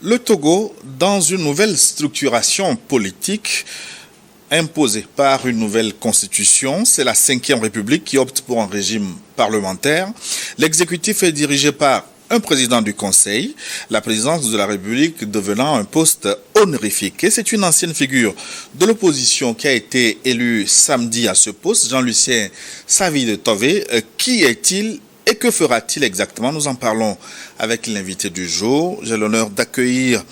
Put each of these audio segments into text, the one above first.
Le Togo, dans une nouvelle structuration politique imposée par une nouvelle constitution, c'est la 5e République qui opte pour un régime parlementaire. L'exécutif est dirigé par un président du Conseil, la présidence de la République devenant un poste honorifique. Et c'est une ancienne figure de l'opposition qui a été élue samedi à ce poste, Jean-Lucien Savy-de-Tové. Qui est-il et que fera-t-il exactement? Nous en parlons avec l'invité du jour. J'ai l'honneur d'accueillir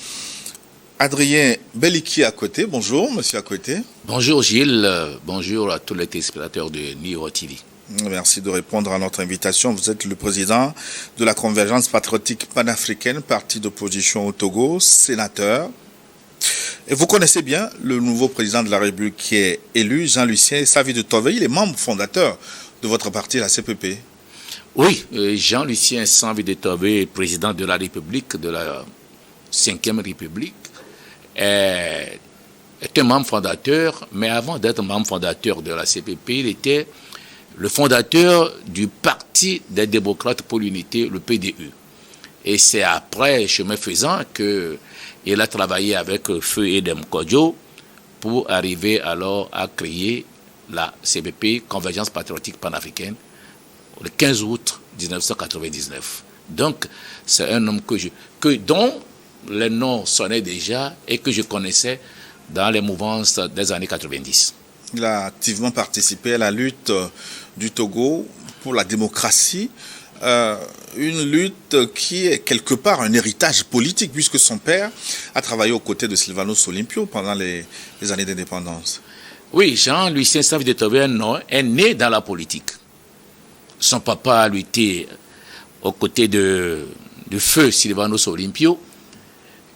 Adrien Beliki à côté. Bonjour, monsieur à côté. Bonjour Gilles, bonjour à tous les téléspectateurs de Niro TV. Merci de répondre à notre invitation. Vous êtes le président de la Convergence patriotique panafricaine, parti d'opposition au Togo, sénateur. Et vous connaissez bien le nouveau président de la République qui est élu, Jean-Lucien Savy-de-Tové. Il est membre fondateur de votre parti, la CPP. Oui, Jean-Lucien Savy-de-Tové, président de la République, de la 5e République, est un membre fondateur, mais avant d'être membre fondateur de la CPP, il était le fondateur du Parti des démocrates pour l'unité, le PDU. Et c'est après, chemin faisant, qu'il a travaillé avec Feu Edem Kodjo pour arriver alors à créer la CPP, Convergence patriotique panafricaine, le 15 août 1999. Donc, c'est un homme dont les noms sonnaient déjà et que je connaissais dans les mouvances des années 90. Il a activement participé à la lutte du Togo pour la démocratie, une lutte qui est quelque part un héritage politique puisque son père a travaillé aux côtés de Sylvanus Olympio pendant les années d'indépendance. Oui, Jean-Lucien Savy-de-Tové est né dans la politique. Son papa a lutté aux côtés de feu Sylvanus Olympio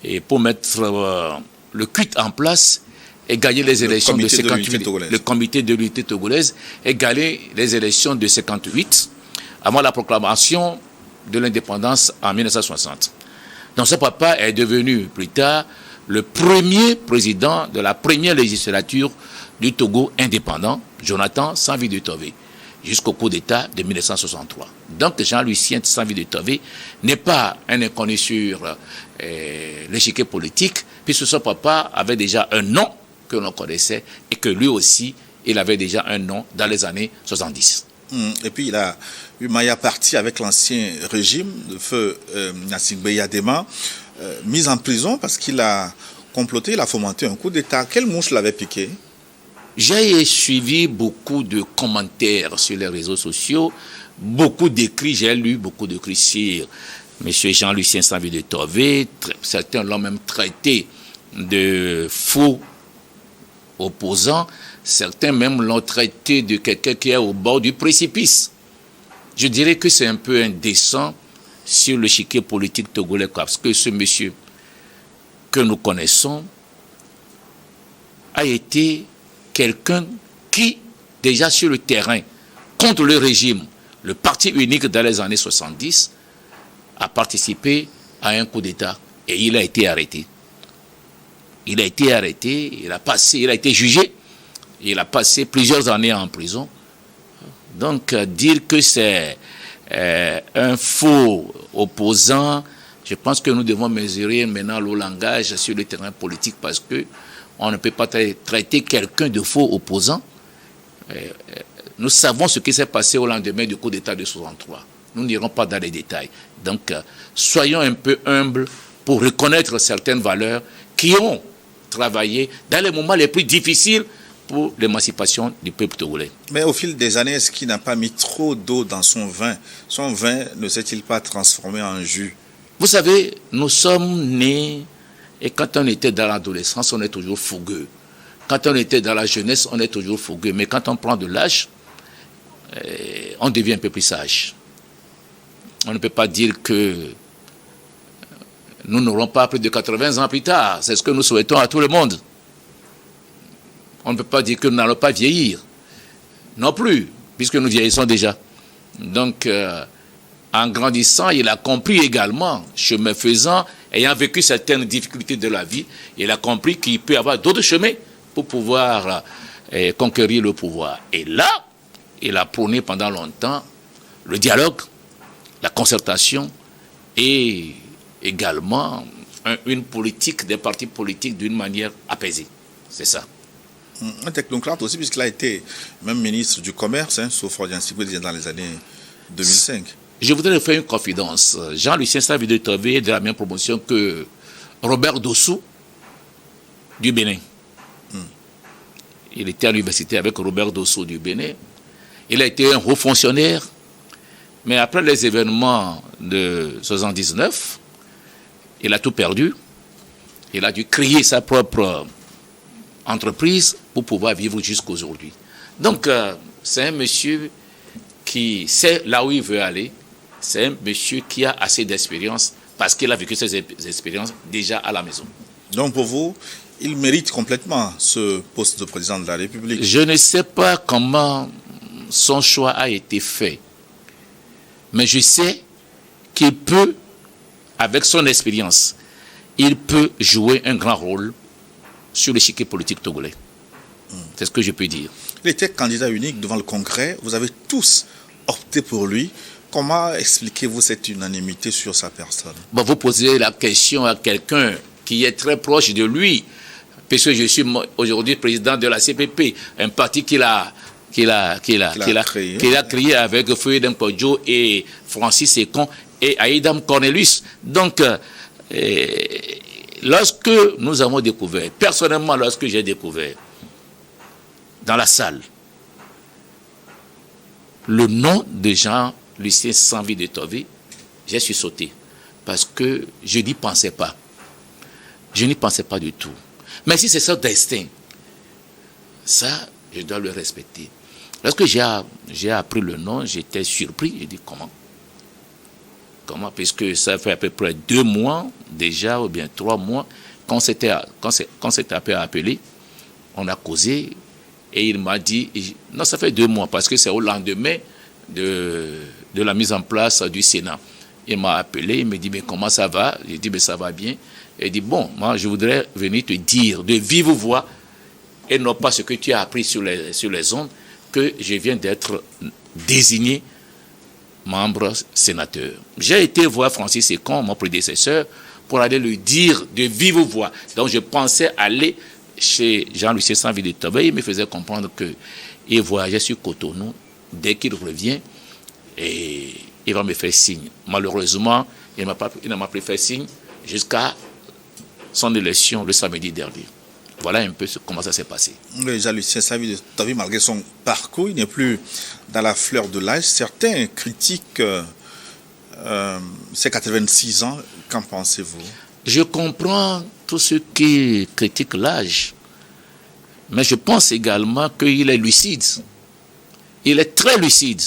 et pour mettre le culte en place et gagner les élections de 58. Le comité de l'unité togolaise et gagner les élections de 58 avant la proclamation de l'indépendance en 1960. Donc ce papa est devenu plus tard le premier président de la première législature du Togo indépendant, Jonathan Savy-de-Tové, jusqu'au coup d'État de 1963. Donc Jean-Lucien Savy-de-Tové n'est pas un inconnu sur l'échiquier politique, puisque son papa avait déjà un nom que l'on connaissait et que lui aussi, il avait déjà un nom dans les années 70. Et puis il a eu maille à partie avec l'ancien régime de feu Gnassingbé Eyadema, mis en prison parce qu'il a comploté, il a fomenté un coup d'État. Quelle mouche l'avait piqué? J'ai suivi beaucoup de commentaires sur les réseaux sociaux, beaucoup d'écrits, j'ai lu beaucoup d'écrits sur M. Jean-Lucien Savy-de-Tové. Certains l'ont même traité de faux opposant, certains même l'ont traité de quelqu'un qui est au bord du précipice. Je dirais que c'est un peu indécent sur le chiquier politique togolais, parce que ce monsieur que nous connaissons a été quelqu'un qui, déjà sur le terrain, contre le régime, le parti unique dans les années 70, a participé à un coup d'État et il a été arrêté. Il a été arrêté, il a été jugé, il a passé plusieurs années en prison. Donc, dire que c'est un faux opposant, je pense que nous devons mesurer maintenant le langage sur le terrain politique parce que on ne peut pas traiter quelqu'un de faux opposant. Nous savons ce qui s'est passé au lendemain du coup d'État de 63. Nous n'irons pas dans les détails. Donc, soyons un peu humbles pour reconnaître certaines valeurs qui ont travaillé dans les moments les plus difficiles pour l'émancipation du peuple togolais. Mais au fil des années, est-ce qu'il n'a pas mis trop d'eau dans son vin? Son vin ne s'est-il pas transformé en jus? Vous savez, nous sommes nés et quand on était dans l'adolescence, on est toujours fougueux. Quand on était dans la jeunesse, on est toujours fougueux. Mais quand on prend de l'âge, on devient un peu plus sage. On ne peut pas dire que nous n'aurons pas plus de 80 ans plus tard. C'est ce que nous souhaitons à tout le monde. On ne peut pas dire que nous n'allons pas vieillir. Non plus, puisque nous vieillissons déjà. Donc, en grandissant, il a compris également, chemin faisant, ayant vécu certaines difficultés de la vie, il a compris qu'il peut y avoir d'autres chemins pour pouvoir conquérir le pouvoir. Et là, il a prôné pendant longtemps le dialogue, la concertation et également une politique, des partis politiques d'une manière apaisée. C'est ça. Un technocrate aussi, puisqu'il a été même ministre du Commerce, sauf Florian Sigoué dans les années 2005. Je voudrais faire une confidence. Jean-Lucien Savy de Tové est de la même promotion que Robert Dossou du Bénin. Il était à l'université avec Robert Dossou du Bénin. Il a été un haut fonctionnaire. Mais après les événements de 79, il a tout perdu. Il a dû créer sa propre entreprise pour pouvoir vivre jusqu'aujourd'hui. Donc, c'est un monsieur qui sait là où il veut aller. C'est un monsieur qui a assez d'expérience parce qu'il a vécu ces expériences déjà à la maison. Donc, pour vous, il mérite complètement ce poste de président de la République. Je ne sais pas comment son choix a été fait. Mais je sais qu'il peut, avec son expérience, il peut jouer un grand rôle sur l'échiquier politique togolais. C'est ce que je peux dire. Il était candidat unique devant le Congrès. Vous avez tous opté pour lui. Comment expliquez-vous cette unanimité sur sa personne? Bon, vous posez la question à quelqu'un qui est très proche de lui, puisque je suis aujourd'hui président de la CPP, un parti qu'il a créé avec Feuille Podjo et Francis Ekon et Aïdam Cornelius. Donc, lorsque nous avons découvert, personnellement, lorsque j'ai découvert dans la salle le nom de Jean-Lucien Savy de Tové, j'ai sursauté parce que je n'y pensais pas. Je n'y pensais pas du tout. Mais si c'est son destin, ça, je dois le respecter. Lorsque j'ai appris le nom, j'étais surpris. J'ai dit comment? Puisque ça fait à peu près 2 mois déjà, ou bien 3 mois, quand s'était appelé, on a causé, et il m'a dit, non, ça fait 2 mois, parce que c'est au lendemain de la mise en place du Sénat. Il m'a appelé, il me dit, mais comment ça va? J'ai dit, mais ça va bien. Il dit, bon, moi, je voudrais venir te dire de vive voix, et non pas ce que tu as appris sur les ondes, que je viens d'être désigné membre sénateur. J'ai été voir Francis Ekon, mon prédécesseur, pour aller lui dire de vive voix. Donc je pensais aller chez Jean-Lucien Savy de Tové. Il me faisait comprendre qu'il voyageait sur Cotonou. Dès qu'il revient, et il va me faire signe. Malheureusement, il ne m'a pas fait signe jusqu'à son élection le samedi dernier. Voilà un peu comment ça s'est passé. Jean-Lucien Savy de Tové, malgré son parcours, il n'est plus dans la fleur de l'âge. Certains critiquent ses 86 ans. Qu'en pensez-vous? Je comprends tous ceux qui critiquent l'âge. Mais je pense également qu'il est lucide. Il est très lucide.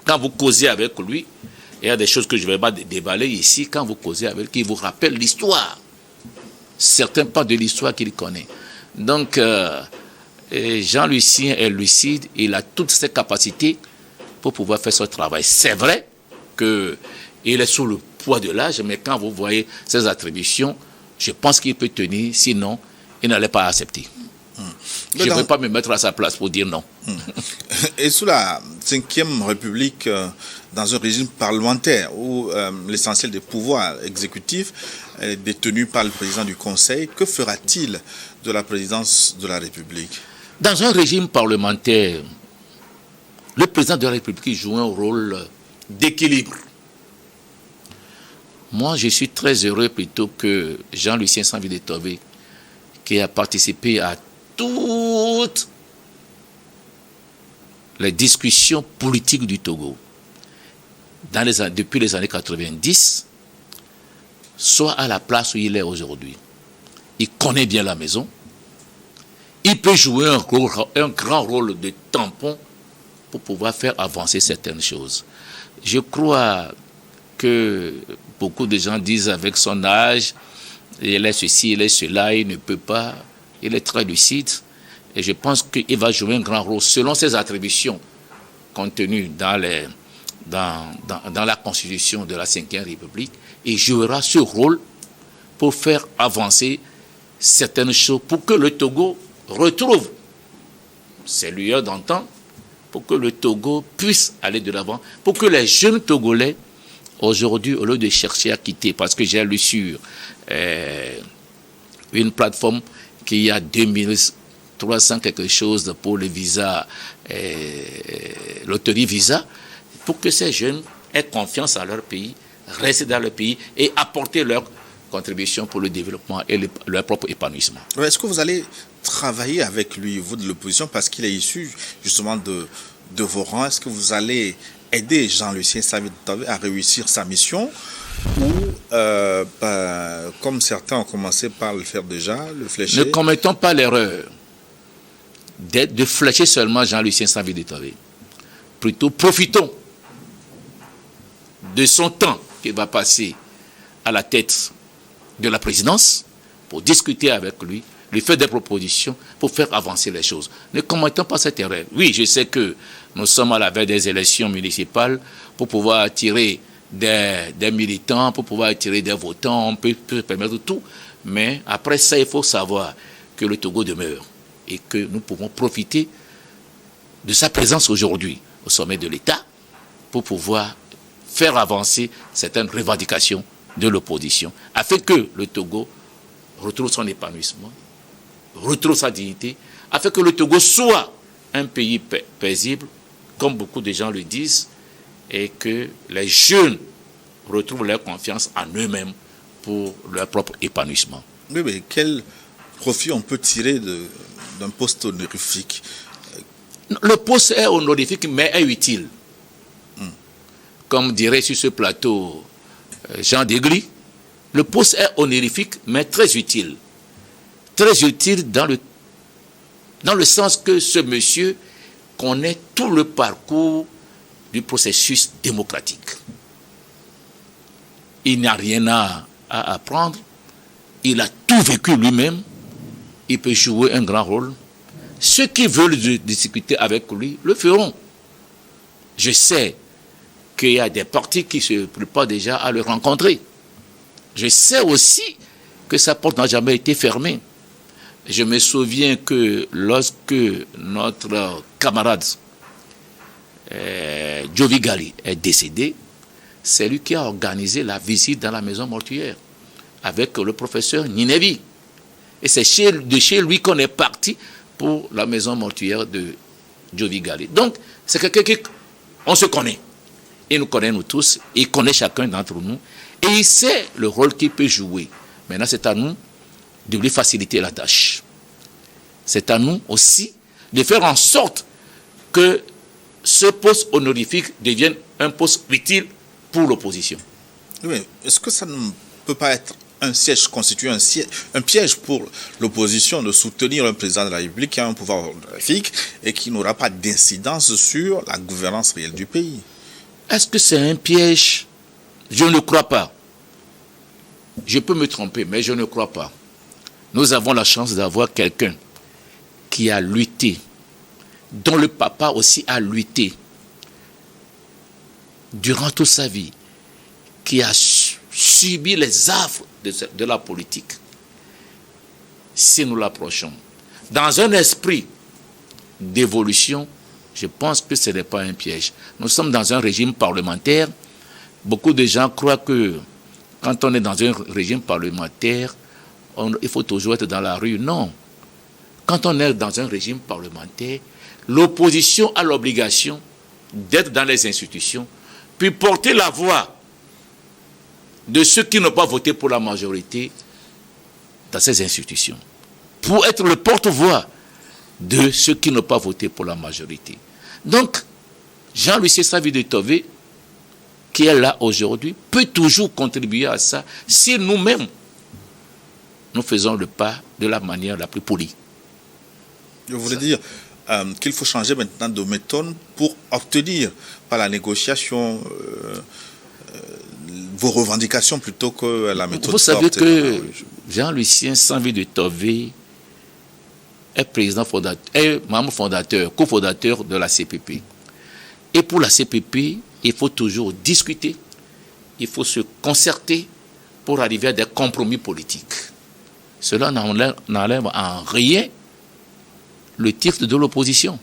Quand vous causez avec lui, il y a des choses que je ne vais pas déballer ici. Quand vous causez avec lui, il vous rappelle l'histoire. Certains pas de l'histoire qu'il connaît. Donc, Jean-Lucien est lucide, il a toutes ses capacités pour pouvoir faire son travail. C'est vrai qu'il est sous le poids de l'âge, mais quand vous voyez ses attributions, je pense qu'il peut tenir, sinon, il n'allait pas accepter. Je ne vais pas me mettre à sa place pour dire non. Et sous la 5e République, dans un régime parlementaire où l'essentiel des pouvoirs exécutifs est détenu par le président du Conseil, que fera-t-il de la présidence de la République? Dans un régime parlementaire, le président de la République joue un rôle d'équilibre. Moi, je suis très heureux plutôt que Jean-Lucien Savy de Tové, qui a participé à toutes les discussions politiques du Togo depuis les années 90, soit à la place où il est aujourd'hui. Il connaît bien la maison. Il peut jouer un grand rôle de tampon pour pouvoir faire avancer certaines choses. Je crois que beaucoup de gens disent avec son âge, il est ceci, il est cela, il ne peut pas. Il est très lucide et je pense qu'il va jouer un grand rôle selon ses attributions contenues dans la Constitution de la 5e République. Il jouera ce rôle pour faire avancer certaines choses, pour que le Togo retrouve ses lueurs d'antan, pour que le Togo puisse aller de l'avant, pour que les jeunes Togolais aujourd'hui, au lieu de chercher à quitter, parce que j'ai lu sur une plateforme qu'il y a 2300 quelque chose pour les visas, loterie visa, pour que ces jeunes aient confiance à leur pays, restent dans leur pays et apporter leur contribution pour le développement et leur propre épanouissement. Est-ce que vous allez travailler avec lui, vous de l'opposition, parce qu'il est issu justement de vos rangs? Est-ce que vous allez aider Jean-Lucien Savy de Tové à réussir sa mission, ou comme certains ont commencé par le faire déjà, le flécher? Ne commettons pas l'erreur de flécher seulement Jean-Lucien Savy de Tové. Plutôt profitons de son temps qu'il va passer à la tête de la présidence pour discuter avec lui, lui faire des propositions pour faire avancer les choses. Ne commettons pas cette erreur. Oui, je sais que nous sommes à la veille des élections municipales pour pouvoir attirer des militants, pour pouvoir attirer des votants, on peut permettre tout. Mais après ça, il faut savoir que le Togo demeure et que nous pouvons profiter de sa présence aujourd'hui au sommet de l'État pour pouvoir faire avancer certaines revendications de l'opposition, afin que le Togo retrouve son épanouissement, retrouve sa dignité, afin que le Togo soit un pays paisible, comme beaucoup de gens le disent, et que les jeunes retrouvent leur confiance en eux-mêmes pour leur propre épanouissement. Oui, mais quel profit on peut tirer d'un poste honorifique? Le poste est honorifique, mais est utile. Comme dirait sur ce plateau Jean Degli, le poste est honorifique, mais très utile. Très utile dans le sens que ce monsieur connaît tout le parcours du processus démocratique. Il n'a rien à apprendre. Il a tout vécu lui-même. Il peut jouer un grand rôle. Ceux qui veulent discuter avec lui le feront. Je sais qu'il y a des partis qui se préparent déjà à le rencontrer. Je sais aussi que sa porte n'a jamais été fermée. Je me souviens que lorsque notre camarade Jovi Gali est décédé, c'est lui qui a organisé la visite dans la maison mortuaire avec le professeur Ninevi. Et c'est de chez lui qu'on est parti pour la maison mortuaire de Jovi Gali. Donc, c'est quelqu'un on se connaît. Il nous connaît, nous tous, il connaît chacun d'entre nous, et il sait le rôle qu'il peut jouer. Maintenant, c'est à nous de lui faciliter la tâche. C'est à nous aussi de faire en sorte que ce poste honorifique devienne un poste utile pour l'opposition. Oui, est-ce que ça ne peut pas être un siège constitué un piège pour l'opposition de soutenir un président de la République qui a un pouvoir honorifique et qui n'aura pas d'incidence sur la gouvernance réelle du pays? Est-ce que c'est un piège? Je ne crois pas. Je peux me tromper, mais je ne crois pas. Nous avons la chance d'avoir quelqu'un qui a lutté, dont le papa aussi a lutté durant toute sa vie, qui a subi les affres de la politique. Si nous l'approchons dans un esprit d'évolution, je pense que ce n'est pas un piège. Nous sommes dans un régime parlementaire. Beaucoup de gens croient que quand on est dans un régime parlementaire, il faut toujours être dans la rue. Non. Quand on est dans un régime parlementaire, l'opposition a l'obligation d'être dans les institutions, puis porter la voix de ceux qui n'ont pas voté pour la majorité dans ces institutions, pour être le porte-voix de ceux qui n'ont pas voté pour la majorité. Donc, Jean-Lucien Savy de Tové, qui est là aujourd'hui, peut toujours contribuer à ça si nous-mêmes, nous faisons le pas de la manière la plus polie. Je voulais dire qu'il faut changer maintenant de méthode pour obtenir par la négociation vos revendications plutôt que la méthode. Vous savez que Jean-Lucien Savy de Tové est président fondateur, est membre fondateur, cofondateur de la CPP. Et pour la CPP, il faut toujours discuter, il faut se concerter pour arriver à des compromis politiques. Cela n'enlève en rien le titre de l'opposition.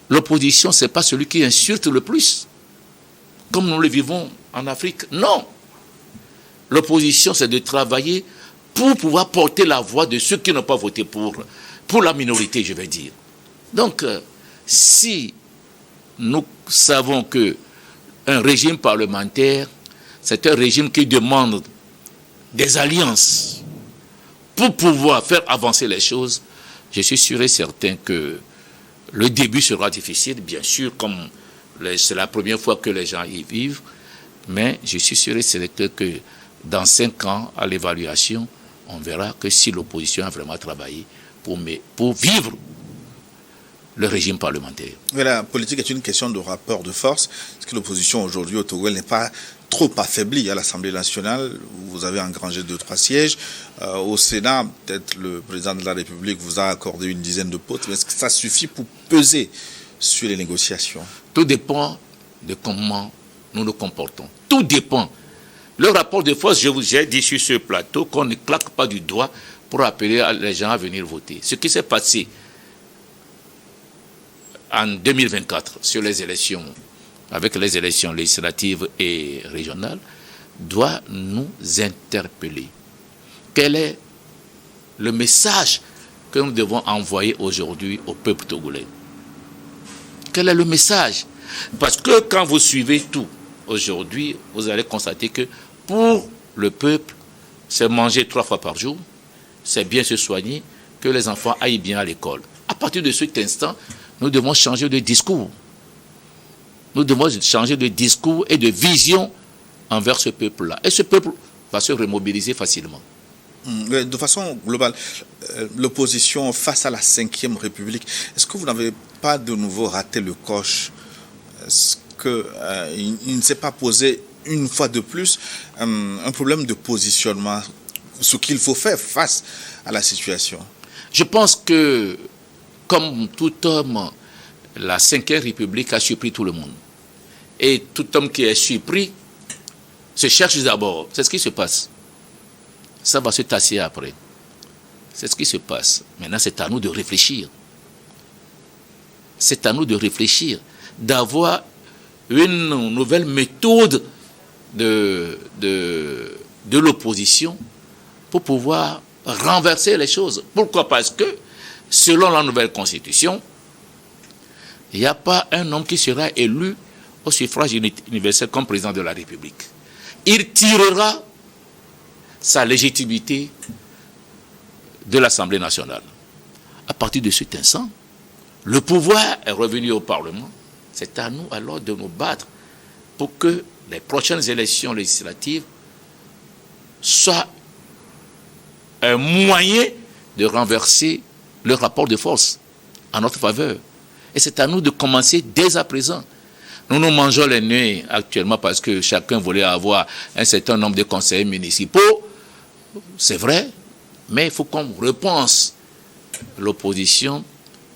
L'opposition, ce n'est pas celui qui insulte le plus, comme nous le vivons en Afrique. Non. L'opposition, c'est de travailler pour pouvoir porter la voix de ceux qui n'ont pas voté pour la minorité, je vais dire. Donc, si nous savons qu'un régime parlementaire, c'est un régime qui demande des alliances pour pouvoir faire avancer les choses, je suis sûr et certain que le début sera difficile, bien sûr, comme c'est la première fois que les gens y vivent, mais je suis sûr et certain que dans 5 ans, à l'évaluation, on verra que si l'opposition a vraiment travaillé pour vivre le régime parlementaire. Mais la politique est une question de rapport de force. Est-ce que l'opposition aujourd'hui au Togo n'est pas trop affaiblie à l'Assemblée nationale? Vous avez engrangé 2-3 sièges. Au Sénat, peut-être le président de la République vous a accordé une dizaine de postes. Mais est-ce que ça suffit pour peser sur les négociations? Tout dépend de comment nous nous comportons. Tout dépend. Le rapport de force, je vous ai dit sur ce plateau qu'on ne claque pas du doigt pour appeler les gens à venir voter. Ce qui s'est passé en 2024 sur les élections, avec les élections législatives et régionales, doit nous interpeller. Quel est le message que nous devons envoyer aujourd'hui au peuple togolais? Quel est le message? Parce que quand vous suivez tout aujourd'hui, vous allez constater que pour le peuple, c'est manger 3 fois par jour, c'est bien se soigner, que les enfants aillent bien à l'école. À partir de cet instant, nous devons changer de discours. Nous devons changer de discours et de vision envers ce peuple-là. Et ce peuple va se remobiliser facilement. De façon globale, l'opposition face à la 5e République, est-ce que vous n'avez pas de nouveau raté le coche? Est-ce qu'il ne s'est pas posé une fois de plus un problème de positionnement, ce qu'il faut faire face à la situation? Je pense que, comme tout homme, la 5e République a surpris tout le monde. Et tout homme qui est surpris se cherche d'abord. C'est ce qui se passe. Ça va se tasser après. C'est ce qui se passe. Maintenant, c'est à nous de réfléchir. C'est à nous de réfléchir, d'avoir une nouvelle méthode de l'opposition pour pouvoir renverser les choses. Pourquoi? Parce que, selon la nouvelle constitution, il n'y a pas un homme qui sera élu au suffrage universel comme président de la République. Il tirera sa légitimité de l'Assemblée nationale. À partir de cet instant, le pouvoir est revenu au Parlement. C'est à nous alors de nous battre pour que les prochaines élections législatives soient un moyen de renverser le rapport de force en notre faveur. Et c'est à nous de commencer dès à présent. Nous nous mangeons les nez actuellement parce que chacun voulait avoir un certain nombre de conseillers municipaux. C'est vrai, mais il faut qu'on repense l'opposition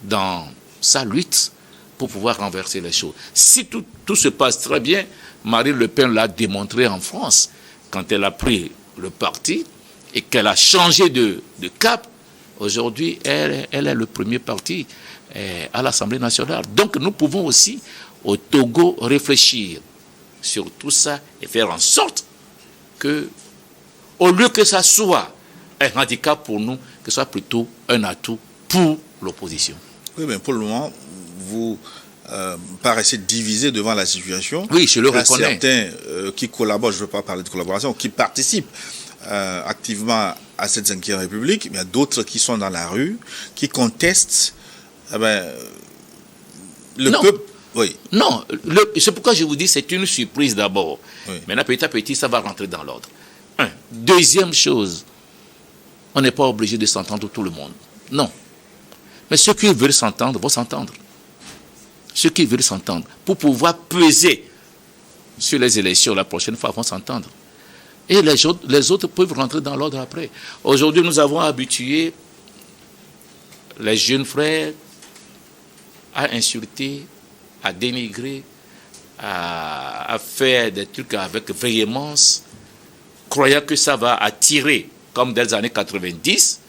dans sa lutte pour pouvoir renverser les choses. Si tout se passe très bien, Marine Le Pen l'a démontré en France, quand elle a pris le parti et qu'elle a changé de cap. Aujourd'hui, elle est le premier parti à l'Assemblée nationale. Donc nous pouvons aussi, au Togo, réfléchir sur tout ça et faire en sorte que, au lieu que ça soit un handicap pour nous, que ce soit plutôt un atout pour l'opposition. Oui, mais pour le moment, vous paraissez divisé devant la situation. Oui, je le reconnais. Certains qui collaborent, je ne veux pas parler de collaboration, qui participent activement à cette 5e République, mais il y a d'autres qui sont dans la rue, qui contestent le peuple. Oui. Non, c'est pourquoi je vous dis c'est une surprise d'abord. Oui. Maintenant, petit à petit, ça va rentrer dans l'ordre. Deuxième chose, on n'est pas obligé de s'entendre tout le monde. Non. Mais ceux qui veulent s'entendre vont s'entendre. Ceux qui veulent s'entendre, pour pouvoir peser sur les élections la prochaine fois, vont s'entendre. Et les autres peuvent rentrer dans l'ordre après. Aujourd'hui, nous avons habitué les jeunes frères à insulter, à dénigrer, à faire des trucs avec véhémence, croyant que ça va attirer, comme dans les années 90,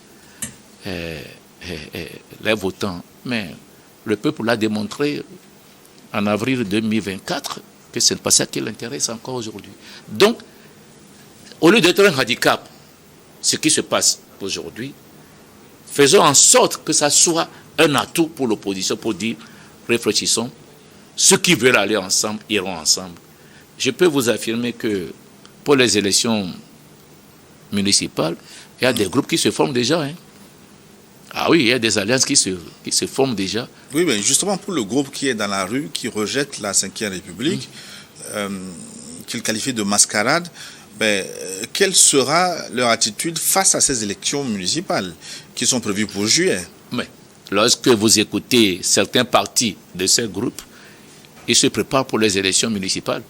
les votants. Mais le peuple l'a démontré en avril 2024, que ce n'est pas ça qui l'intéresse encore aujourd'hui. Donc, au lieu d'être un handicap, ce qui se passe aujourd'hui, faisons en sorte que ça soit un atout pour l'opposition, pour dire, réfléchissons, ceux qui veulent aller ensemble iront ensemble. Je peux vous affirmer que pour les élections municipales, il y a des groupes qui se forment déjà. Ah oui, il y a des alliances qui se forment déjà. Oui, mais justement pour le groupe qui est dans la rue, qui rejette la Ve République, qu'il qualifie de mascarade, quelle sera leur attitude face à ces élections municipales qui sont prévues pour juillet? Mais lorsque vous écoutez certains partis de ces groupes, ils se préparent pour les élections municipales.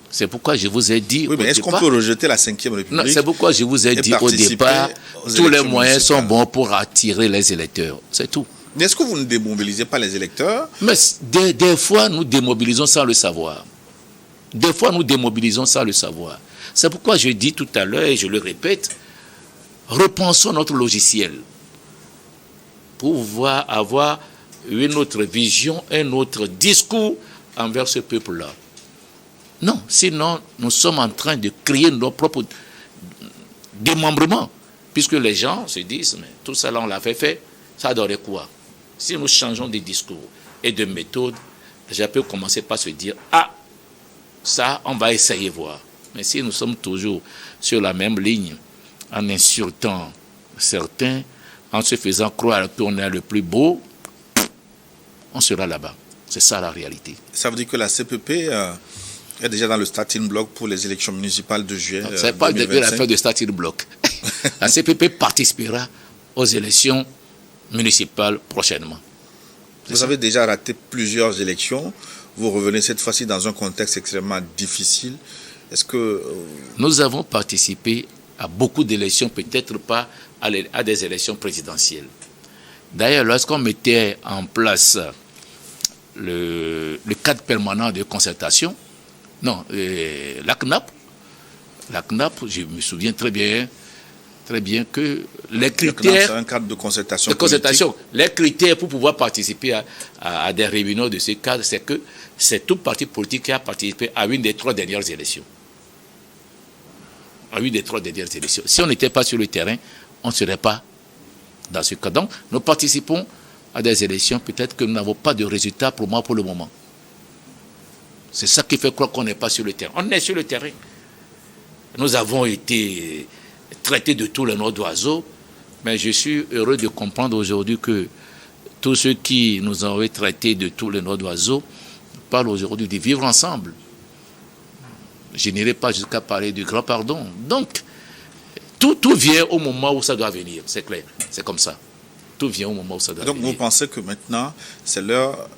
C'est pourquoi je vous ai dit... Oui, mais est-ce qu'on peut rejeter la Ve République? Non, c'est pourquoi je vous ai dit au départ, tous les moyens sont bons pour attirer les électeurs. C'est tout. Mais est-ce que vous ne démobilisez pas les électeurs? Mais des fois, nous démobilisons sans le savoir. Des fois, nous démobilisons sans le savoir. C'est pourquoi je dis tout à l'heure, et je le répète, repensons notre logiciel pour pouvoir avoir une autre vision, un autre discours envers ce peuple-là. Non, sinon, nous sommes en train de créer nos propres démembrements, puisque les gens se disent, mais tout ça là, on l'avait fait, ça donnerait quoi? Si nous changeons de discours et de méthode, je peux commencer par se dire, ah, ça, on va essayer voir. Mais si nous sommes toujours sur la même ligne, en insultant certains, en se faisant croire qu'on est le plus beau, on sera là-bas. C'est ça la réalité. Ça veut dire que la CPP est déjà dans le starting block pour les élections municipales de juillet. Ce n'est pas l'affaire de starting block. La CPP participera aux élections municipales prochainement. Vous avez déjà raté plusieurs élections. Vous revenez cette fois-ci dans un contexte extrêmement difficile. Est-ce que... Nous avons participé à beaucoup d'élections, peut-être pas à des élections présidentielles. D'ailleurs, lorsqu'on mettait en place le cadre permanent de concertation, la CNAP, je me souviens très bien que les critères... C'est un cadre de concertation. Les critères pour pouvoir participer à des réunions de ce cadre, c'est que c'est tout parti politique qui a participé à une des 3 dernières élections. Si on n'était pas sur le terrain, on ne serait pas dans ce cas. Donc, nous participons à des élections, peut-être que nous n'avons pas de résultats pour moi pour le moment. C'est ça qui fait croire qu'on n'est pas sur le terrain. On est sur le terrain. Nous avons été traités de tous les noms d'oiseaux, mais je suis heureux de comprendre aujourd'hui que tous ceux qui nous ont traités de tous les noms d'oiseaux parlent aujourd'hui de vivre ensemble. Je n'irai pas jusqu'à parler du grand pardon. Donc, tout vient au moment où ça doit venir, c'est clair. C'est comme ça. Tout vient au moment où ça doit venir. Donc, vous pensez que maintenant, c'est l'heure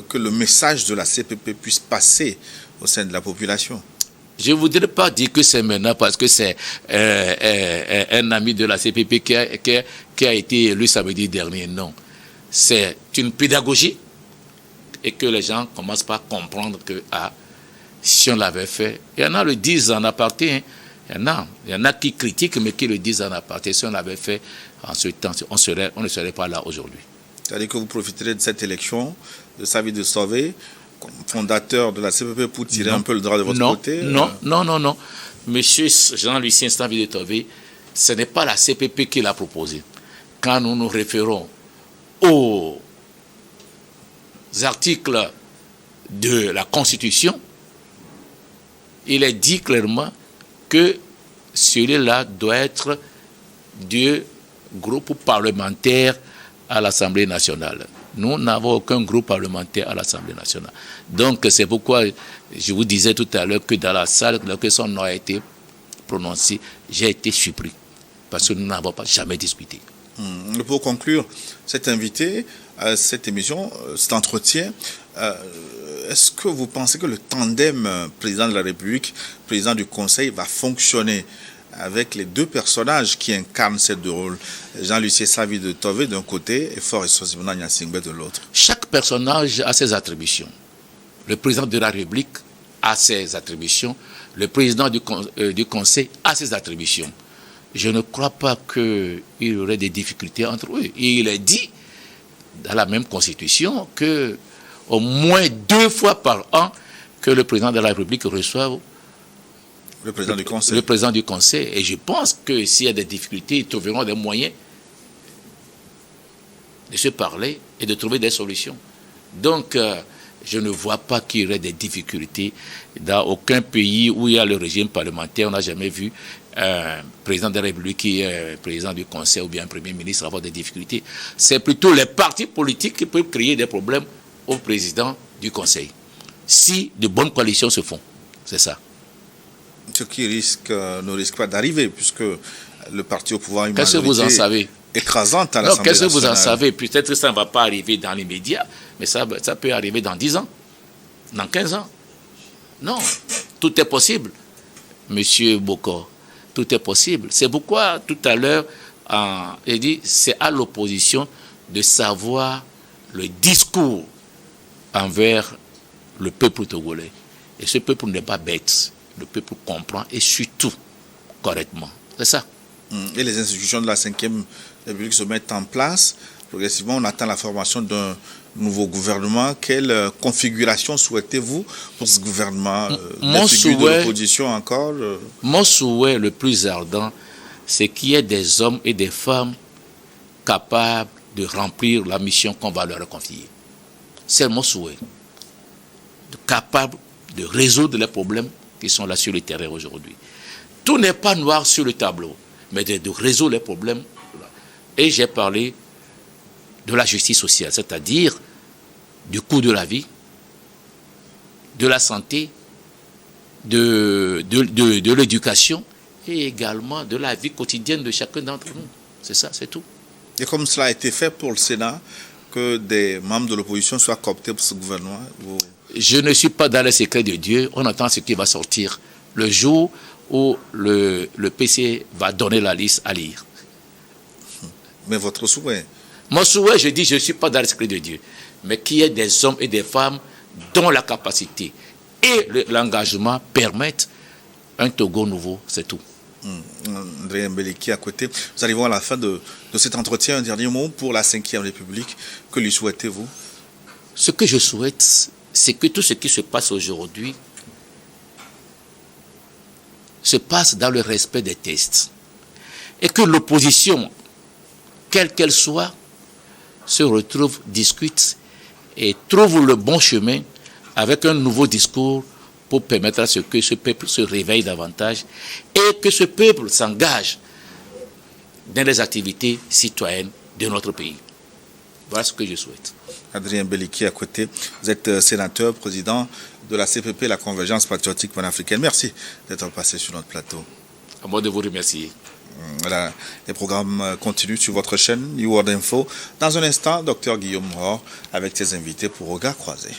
que le message de la CPP puisse passer au sein de la population? Je ne voudrais pas dire que c'est maintenant parce que c'est un ami de la CPP qui a été élu samedi dernier. Non. C'est une pédagogie et que les gens commencent par comprendre que si on l'avait fait, il y en a le disent en aparté, il y en a qui critiquent mais qui le disent en aparté. Si on l'avait fait en ce temps, on ne serait pas là aujourd'hui. C'est-à-dire que vous profiterez de cette élection, de Savi de Tové, comme fondateur de la CPP, pour tirer un peu le droit de votre côté? Non. Monsieur Jean-Lucien Savi de Tové, ce n'est pas la CPP qui l'a proposé. Quand nous nous référons aux articles de la Constitution, il est dit clairement que celui-là doit être du groupe parlementaire à l'Assemblée nationale. Nous n'avons aucun groupe parlementaire à l'Assemblée nationale. Donc, c'est pourquoi je vous disais tout à l'heure que dans la salle, lorsque son nom a été prononcé, j'ai été surpris. Parce que nous n'avons pas jamais discuté. Pour conclure cette émission, cet entretien, est-ce que vous pensez que le tandem président de la République, président du Conseil, va fonctionner avec les 2 personnages qui incarnent ces 2 rôles, Jean-Lucien Savi de Tové d'un côté et Faure Eswatini Gnassingbé de l'autre? Chaque personnage a ses attributions. Le président de la République a ses attributions. Le président du Conseil a ses attributions. Je ne crois pas qu'il y aurait des difficultés entre eux. Et il est dit dans la même Constitution que au moins 2 fois par an, que le président de la République reçoive le président du Conseil. Le président du Conseil. Et je pense que s'il y a des difficultés, ils trouveront des moyens de se parler et de trouver des solutions. Donc, je ne vois pas qu'il y aurait des difficultés. Dans aucun pays où il y a le régime parlementaire, on n'a jamais vu un président de la République qui est président du Conseil ou bien un Premier ministre avoir des difficultés. C'est plutôt les partis politiques qui peuvent créer des problèmes au président du Conseil. Si de bonnes coalitions se font, c'est ça. Ce qui ne risque pas d'arriver, puisque le parti au pouvoir a une majorité vous en savez écrasante à l'Assemblée nationale. Qu'est-ce que vous en savez? Peut-être que ça ne va pas arriver dans l'immédiat, mais ça peut arriver dans 10 ans, dans 15 ans. Non, tout est possible, Monsieur Bokor. Tout est possible. C'est pourquoi, tout à l'heure, il dit c'est à l'opposition de savoir le discours envers le peuple togolais. Et ce peuple n'est pas bête. Le peuple comprend et surtout correctement. C'est ça. Et les institutions de la 5e République se mettent en place. Progressivement, on attend la formation d'un nouveau gouvernement. Quelle configuration souhaitez-vous pour ce gouvernement? Des figures de l'opposition encore Mon souhait le plus ardent, c'est qu'il y ait des hommes et des femmes capables de remplir la mission qu'on va leur confier. C'est mon souhait. Capables de résoudre les problèmes qui sont là sur le terrain aujourd'hui. Tout n'est pas noir sur le tableau, mais de résoudre les problèmes. Et j'ai parlé de la justice sociale, c'est-à-dire du coût de la vie, de la santé, de l'éducation et également de la vie quotidienne de chacun d'entre nous. C'est ça, c'est tout. Et comme cela a été fait pour le Sénat, que des membres de l'opposition soient cooptés pour ce gouvernement, Je ne suis pas dans les secrets de Dieu. On attend ce qui va sortir le jour où le PC va donner la liste à lire. Mais votre souhait? Mon souhait, je dis, je ne suis pas dans les secrets de Dieu. Mais qu'il y ait des hommes et des femmes dont la capacité et l'engagement permettent un Togo nouveau, c'est tout. André Mbeleki à côté. Nous arrivons à la fin de cet entretien. Un dernier mot pour la 5e République. Que lui souhaitez-vous? Ce que je souhaite, c'est que tout ce qui se passe aujourd'hui se passe dans le respect des textes. Et que l'opposition, quelle qu'elle soit, se retrouve, discute et trouve le bon chemin avec un nouveau discours pour permettre à ce que ce peuple se réveille davantage et que ce peuple s'engage dans les activités citoyennes de notre pays. Voilà ce que je souhaite. Adrien Mbeleki à côté, vous êtes sénateur, président de la CPP, la Convergence patriotique panafricaine. Merci d'être passé sur notre plateau. À moi de vous remercier. Voilà, les programmes continuent sur votre chaîne New World Info. Dans un instant, Dr Guillaume Rohr avec ses invités pour Regard Croisé.